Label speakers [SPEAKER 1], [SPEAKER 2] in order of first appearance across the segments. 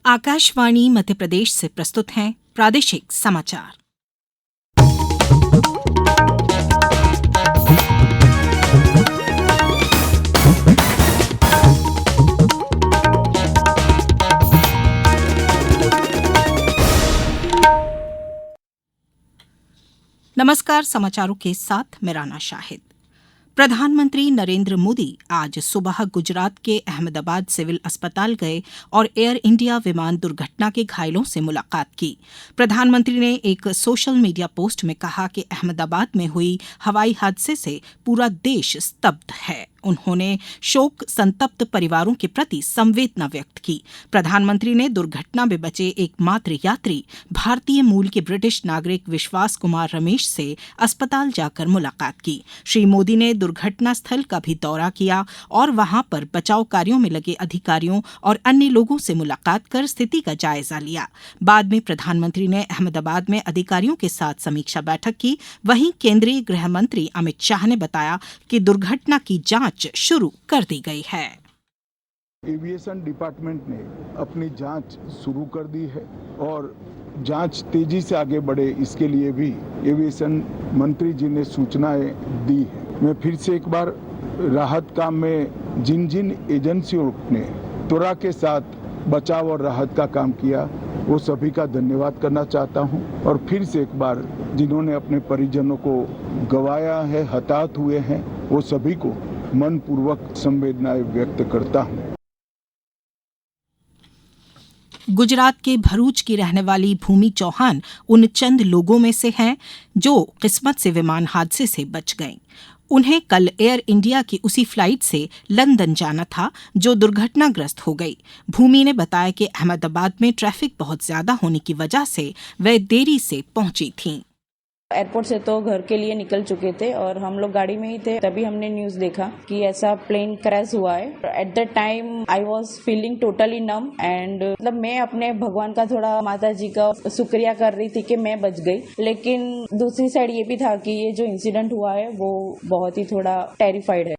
[SPEAKER 1] आकाशवाणी मध्य प्रदेश से प्रस्तुत हैं प्रादेशिक समाचार। नमस्कार, समाचारों के साथ मैं राना शाहिद। प्रधानमंत्री नरेंद्र मोदी आज सुबह गुजरात के अहमदाबाद सिविल अस्पताल गए और एयर इंडिया विमान दुर्घटना के घायलों से मुलाकात की। प्रधानमंत्री ने एक सोशल मीडिया पोस्ट में कहा कि अहमदाबाद में हुई हवाई हादसे से पूरा देश स्तब्ध है। उन्होंने शोक संतप्त परिवारों के प्रति संवेदना व्यक्त की। प्रधानमंत्री ने दुर्घटना में बचे एकमात्र यात्री भारतीय मूल के ब्रिटिश नागरिक विश्वास कुमार रमेश से अस्पताल जाकर मुलाकात की। श्री मोदी ने दुर्घटना स्थल का भी दौरा किया और वहां पर बचाव कार्यों में लगे अधिकारियों और अन्य लोगों से मुलाकात कर स्थिति का जायजा लिया। बाद में प्रधानमंत्री ने अहमदाबाद में अधिकारियों के साथ समीक्षा बैठक की। वहीं केंद्रीय गृह मंत्री अमित शाह ने बताया कि दुर्घटना की जांच शुरू कर दी गई है।
[SPEAKER 2] एविएशन डिपार्टमेंट ने अपनी जांच शुरू कर दी है और जांच तेजी से आगे बढ़े इसके लिए भी एविएशन मंत्री जी ने सूचनाएं दी है। मैं फिर से एक बार राहत काम में जिन जिन एजेंसियों ने त्वरा के साथ बचाव और राहत का काम किया वो सभी का धन्यवाद करना चाहता हूं और फिर से एक बार जिन्होंने अपने परिजनों को गंवाया है, हताहत हुए हैं, वो सभी को मनपूर्वक संवेदनाएं व्यक्त करता हूं।
[SPEAKER 1] गुजरात के भरूच की रहने वाली भूमि चौहान उन चंद लोगों में से हैं जो किस्मत से विमान हादसे से बच गईं। उन्हें कल एयर इंडिया की उसी फ्लाइट से लंदन जाना था जो दुर्घटनाग्रस्त हो गई। भूमि ने बताया कि अहमदाबाद में ट्रैफिक बहुत ज्यादा होने की वजह से वे देरी से पहुंची थीं।
[SPEAKER 3] एयरपोर्ट से तो घर के लिए निकल चुके थे और हम लोग गाड़ी में ही थे, तभी हमने न्यूज़ देखा कि ऐसा प्लेन क्रैश हुआ है। At the time I was feeling totally num and मतलब मैं अपने भगवान का थोड़ा माता जी का शुक्रिया कर रही थी कि मैं बच गई। लेकिन दूसरी साइड ये भी था कि ये जो इंसिडेंट हुआ है वो बहुत ही थोड़ा टेरिफाइड है।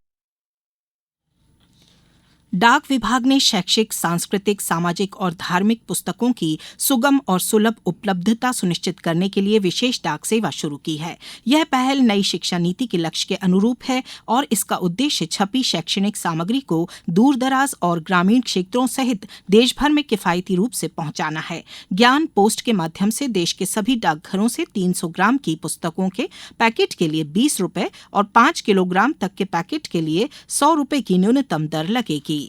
[SPEAKER 1] डाक विभाग ने शैक्षिक, सांस्कृतिक, सामाजिक और धार्मिक पुस्तकों की सुगम और सुलभ उपलब्धता सुनिश्चित करने के लिए विशेष डाक सेवा शुरू की है। यह पहल नई शिक्षा नीति के लक्ष्य के अनुरूप है और इसका उद्देश्य छपी शैक्षणिक सामग्री को दूर-दराज और ग्रामीण क्षेत्रों सहित देश भर में किफायती रूप से पहुंचाना है। ज्ञान पोस्ट के माध्यम से देश के सभी डाकघरों से 300 ग्राम की पुस्तकों के पैकेट के लिए 20 रुपये और 5 किलोग्राम तक के पैकेट के लिए 100 रुपये की न्यूनतम दर लगेगी।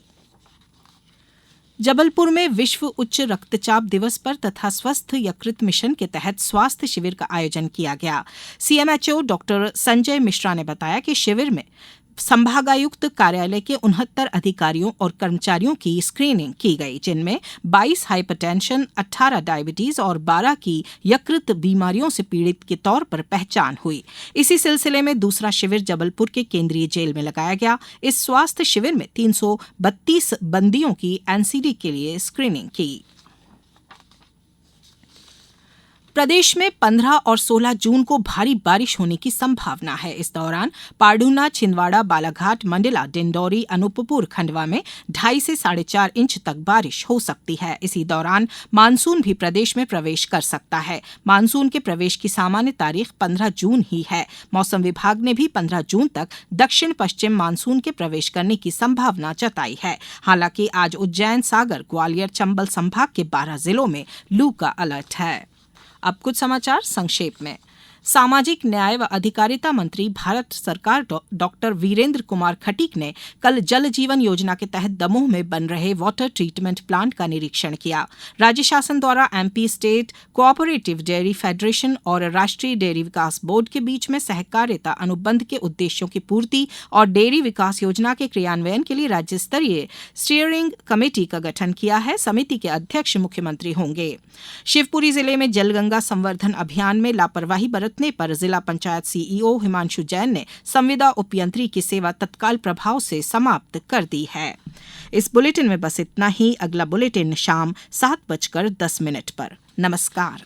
[SPEAKER 1] जबलपुर में विश्व उच्च रक्तचाप दिवस पर तथा स्वस्थ यकृत मिशन के तहत स्वास्थ्य शिविर का आयोजन किया गया। सीएमएचओ डॉक्टर संजय मिश्रा ने बताया कि शिविर में संभागायुक्त कार्यालय के 69 अधिकारियों और कर्मचारियों की स्क्रीनिंग की गई, जिनमें 22 हाइपरटेंशन, 18 डायबिटीज और 12 की यकृत बीमारियों से पीड़ित के तौर पर पहचान हुई। इसी सिलसिले में दूसरा शिविर जबलपुर के केंद्रीय जेल में लगाया गया। इस स्वास्थ्य शिविर में 332 बंदियों की एनसीडी के लिए स्क्रीनिंग की। प्रदेश में 15 और 16 जून को भारी बारिश होने की संभावना है। इस दौरान पार्डुना, छिंदवाड़ा, बालाघाट, मंडला, डिंडौरी, अनूपपुर, खंडवा में 2.5 से 4.5 इंच तक बारिश हो सकती है। इसी दौरान मानसून भी प्रदेश में प्रवेश कर सकता है। मानसून के प्रवेश की सामान्य तारीख 15 जून ही है। मौसम विभाग ने भी 15 जून तक दक्षिण पश्चिम मानसून के प्रवेश करने की संभावना जताई है। हालांकि आज उज्जैन, सागर, ग्वालियर, चंबल संभाग के 12 जिलों में लू का अलर्ट है। अब कुछ समाचार संक्षेप में। सामाजिक न्याय व अधिकारिता मंत्री भारत सरकार डॉक्टर वीरेंद्र कुमार खटीक ने कल जल जीवन योजना के तहत दमोह में बन रहे वाटर ट्रीटमेंट प्लांट का निरीक्षण किया। राज्य शासन द्वारा MP state cooperative dairy federation और राष्ट्रीय डेयरी विकास बोर्ड के बीच में सहकारिता अनुबंध के उद्देश्यों की पूर्ति और डेयरी विकास योजना के क्रियान्वयन के लिए राज्य स्तरीय स्टीयरिंग कमेटी का गठन किया है। समिति के अध्यक्ष मुख्यमंत्री होंगे। शिवपुरी जिले में जलगंगा संवर्धन अभियान में लापरवाही बरतने पर जिला पंचायत सीईओ हिमांशु जैन ने संविदा उपयंत्री की सेवा तत्काल प्रभाव से समाप्त कर दी है। इस बुलेटिन में बस इतना ही। अगला बुलेटिन शाम 7:10 पर। नमस्कार।